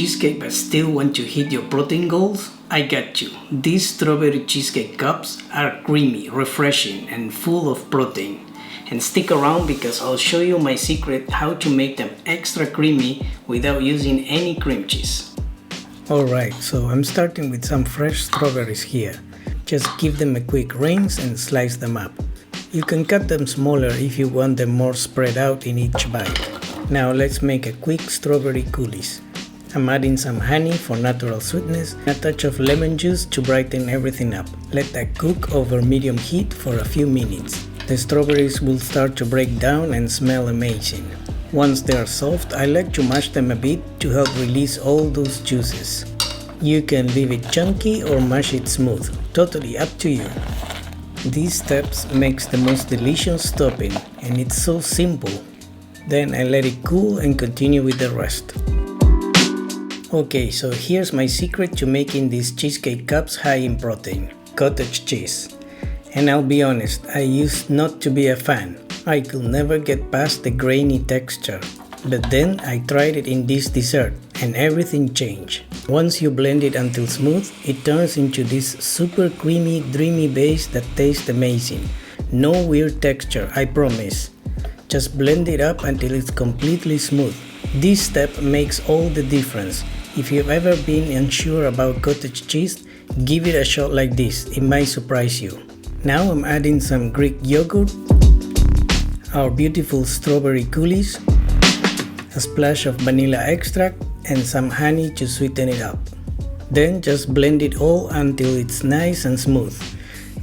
cheesecake but still want to hit your protein goals? I got you. These strawberry cheesecake cups are creamy, refreshing, and full of protein. And stick around because I'll show you my secret how to make them extra creamy without using any cream cheese. Alright, so I'm starting with some fresh strawberries here. Just give them a quick rinse and slice them up. You can cut them smaller if you want them more spread out in each bite. Now let's make a quick strawberry coulis. I'm adding some honey for natural sweetness and a touch of lemon juice to brighten everything up. Let that cook over medium heat for a few minutes. The strawberries will start to break down and smell amazing. Once they are soft, I like to mash them a bit to help release all those juices. You can leave it chunky or mash it smooth, totally up to you. These steps makes the most delicious topping and it's so simple. Then I let it cool and continue with the rest. Okay, so here's my secret to making these cheesecake cups high in protein: cottage cheese. And I'll be honest, I used not to be a fan. I could never get past the grainy texture. But then I tried it in this dessert and everything changed. Once you blend it until smooth, it turns into this super creamy, dreamy base that tastes amazing. No weird texture, I promise. Just blend it up until it's completely smooth. This step makes all the difference. If you've ever been unsure about cottage cheese, give it a shot like this, it might surprise you. Now I'm adding some Greek yogurt, our beautiful strawberry coulis, a splash of vanilla extract, and some honey to sweeten it up. Then just blend it all until it's nice and smooth.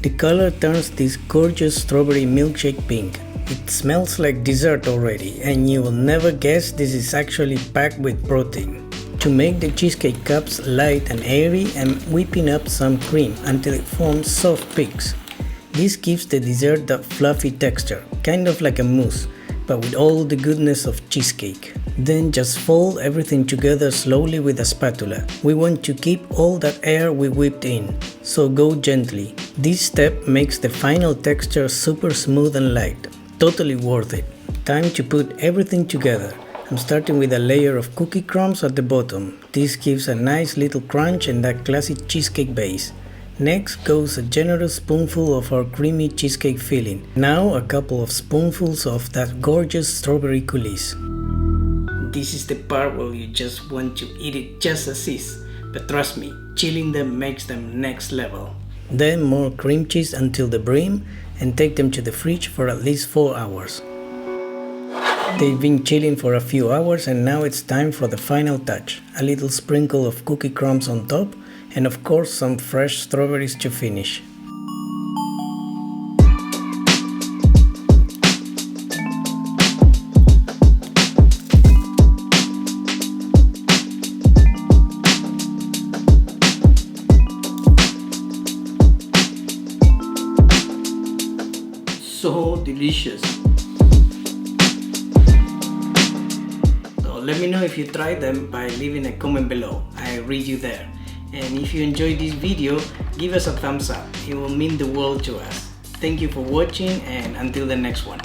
The color turns this gorgeous strawberry milkshake pink. It smells like dessert already, and you will never guess this is actually packed with protein. To make the cheesecake cups light and airy, I'm whipping up some cream until it forms soft peaks. This gives the dessert that fluffy texture, kind of like a mousse, but with all the goodness of cheesecake. Then just fold everything together slowly with a spatula. We want to keep all that air we whipped in, so go gently. This step makes the final texture super smooth and light. Totally worth it. Time to put everything together. I'm starting with a layer of cookie crumbs at the bottom. This gives a nice little crunch and that classic cheesecake base. Next goes a generous spoonful of our creamy cheesecake filling. Now a couple of spoonfuls of that gorgeous strawberry coulis. This is the part where you just want to eat it just as is, but trust me, chilling them makes them next level. Then more cream cheese until the brim and take them to the fridge for at least 4 hours. They've been chilling for a few hours and now it's time for the final touch. A little sprinkle of cookie crumbs on top and of course some fresh strawberries to finish. So delicious. So let me know if you tried them by leaving a comment below. I read you there. And if you enjoyed this video, give us a thumbs up. It will mean the world to us. Thank you for watching and until the next one.